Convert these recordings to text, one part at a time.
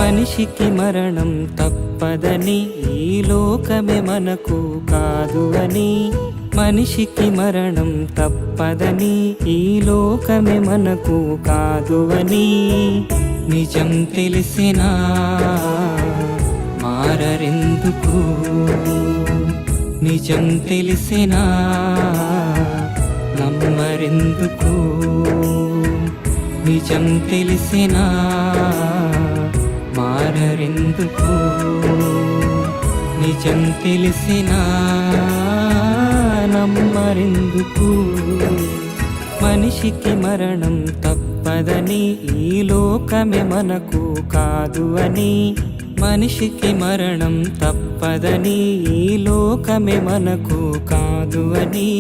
మనిషికి మరణం తప్పదని ఈ లోకమే మనకు కాదు అని, మనిషికి మరణం తప్పదని ఈ లోకమే మనకు కాదు అని నిజం తెలిసినా మారరెందుకు, నిజం తెలిసినా నమ్మరెందుకు, నిజం తెలిసినా మారరెందుకు, నిజం తెలిసినా నమ్మరెందుకు. మనిషికి మరణం తప్పదని ఈ లోకమే మనకు కాదు అని, మనిషికి మరణం తప్పదని ఈ లోకమే మనకు కాదు అని.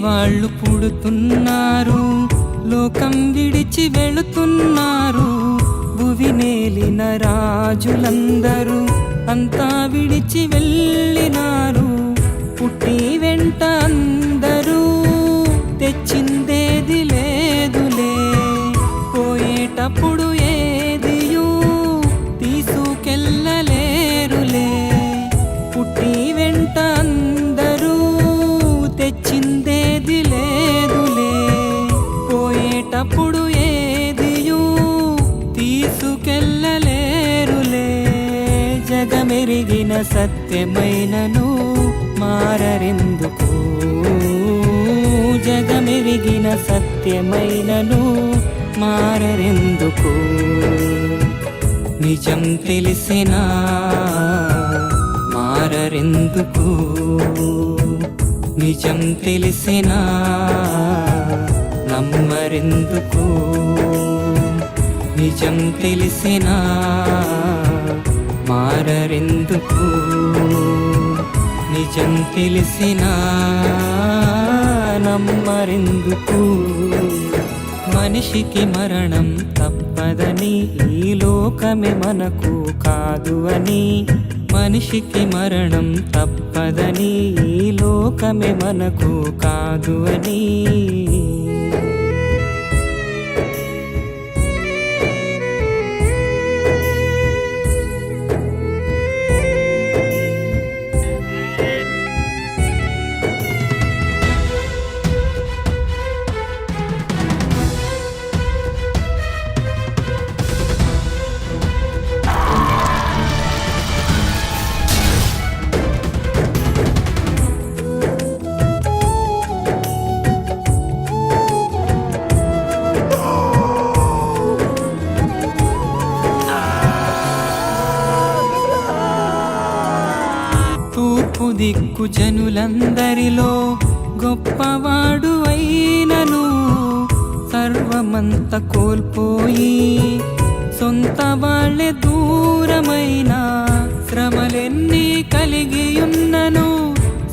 వాళ్ళు పుడుతున్నారు, లోకం విడిచి వెళుతున్నారు. భువి నేలిన రాజులందరూ అంతా విడిచి వెళ్ళినారు. పుట్టి వెంట అందరూ తెచ్చిందేది లేదులే, పోయేటప్పుడు ఏదియూ తీసుకెళ్ళలేరులే. పుట్టి వెంట అందరూ తెచ్చిందేది లేదులే, పోయేటప్పుడు ఏదియూ తీసుకెళ్ళలేరులే. జగమెరిగిన సత్యమైనను మారరెందుకు, జగమెరిగిన సత్యమైనను మారరెందుకు. నిజం తెలిసినా మారరెందుకు, నిజం తెలిసినా నమ్మరెందుకు, నిజం తెలిసినా మారరెందుకు, నిజం తెలిసినా నమ్మరెందుకు. మనిషికి మరణం తప్పదని ఈ లోకమే మనకు కాదు అని, మనిషికి మరణం తప్పదని ఈ లోకమే మనకు కాదు అని. తూర్పు దిక్కు జనులందరిలో గొప్పవాడు అయినను, సర్వమంత కోల్పోయి సొంత వాళ్ళే దూరమైన. శ్రమలెన్ని కలిగియున్నను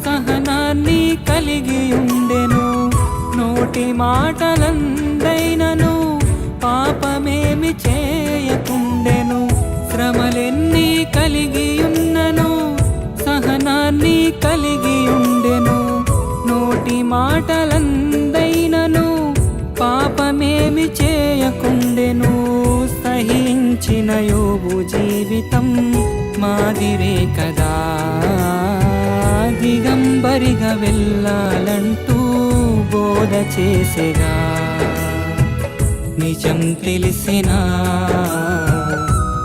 సహనాన్ని కలిగియుండెను, నోటి మాటలందైనను పాపమేమి చేయకుండెను. శ్రమలెన్ని కలిగియున్నను సహనాన్ని కలిగియుండెను, నోటి మాటలందైనను పాపమేమి చేయకుండెను. సహించిన యోబు జీవితం మాదిరే కదా, దిగంబరిగా వెళ్ళాలంటూ బోధ చేసేగా. నిజం తెలిసినా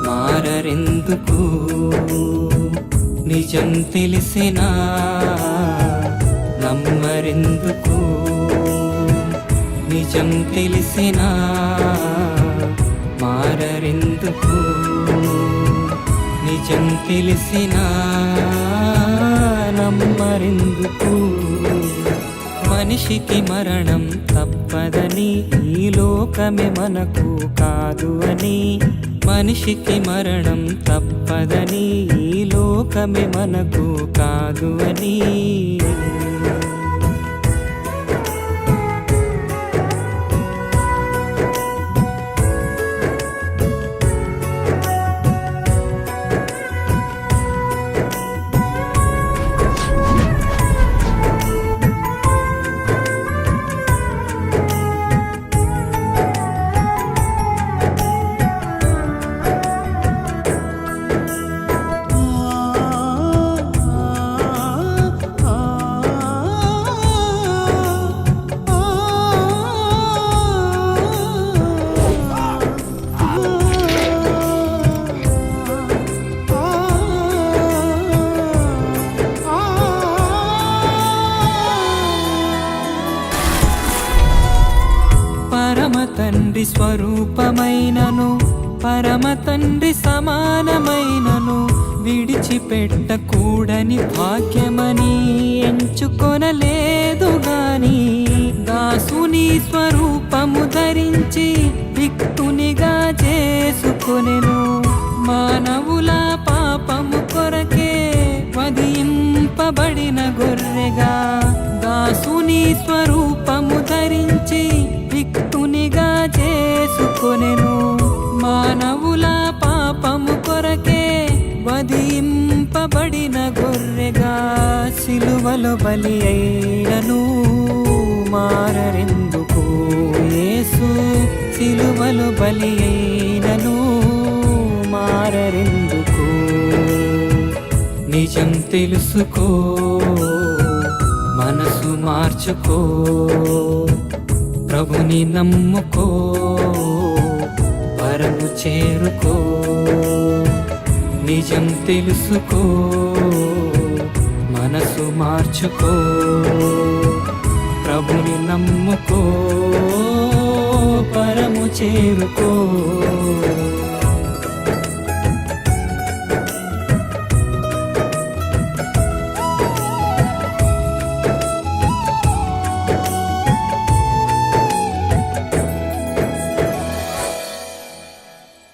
మారరెందుకు, నిజం తెలిసినా నమ్మరెందుకు, నిజం తెలిసినా మారరెందుకు, నిజం తెలిసినా నమ్మరెందుకు? మనిషికి మరణం తప్పదని, ఈ లోకమే మనకు కాదు అని. మనిషికి మరణం తప్పదని, ఈ లోకమే మనకు కాదు అని. పరమ తండ్రి స్వరూపమైనను, పరమ తండ్రి సమానమైనను విడిచిపెట్టకూడని భాగ్యమని ఎంచుకొనలేదు గాని, దాసుని స్వరూపము ధరించి రిక్తునిగా చేసుకొనెను. మానవుల పాపము కొరకే వధింపబడిన గొర్రెగా, దాసుని స్వరూపము ధరించి రిక్తునిగా చేసుకొనెను. మానవుల పాపము కొరకే వధింపబడిన గొర్రెగా, సిలువలో బలి అయినను మారెందుకు? యేసు సిలువలో బలి అయినను మారెందుకు? నిజం తెలుసుకో, మనసు మార్చుకో, ప్రభుని నమ్ముకో, పరము చేరుకో. నిజం తెలుసుకో, మనసు మార్చుకో, ప్రభుని నమ్ముకో, పరము చేరుకో.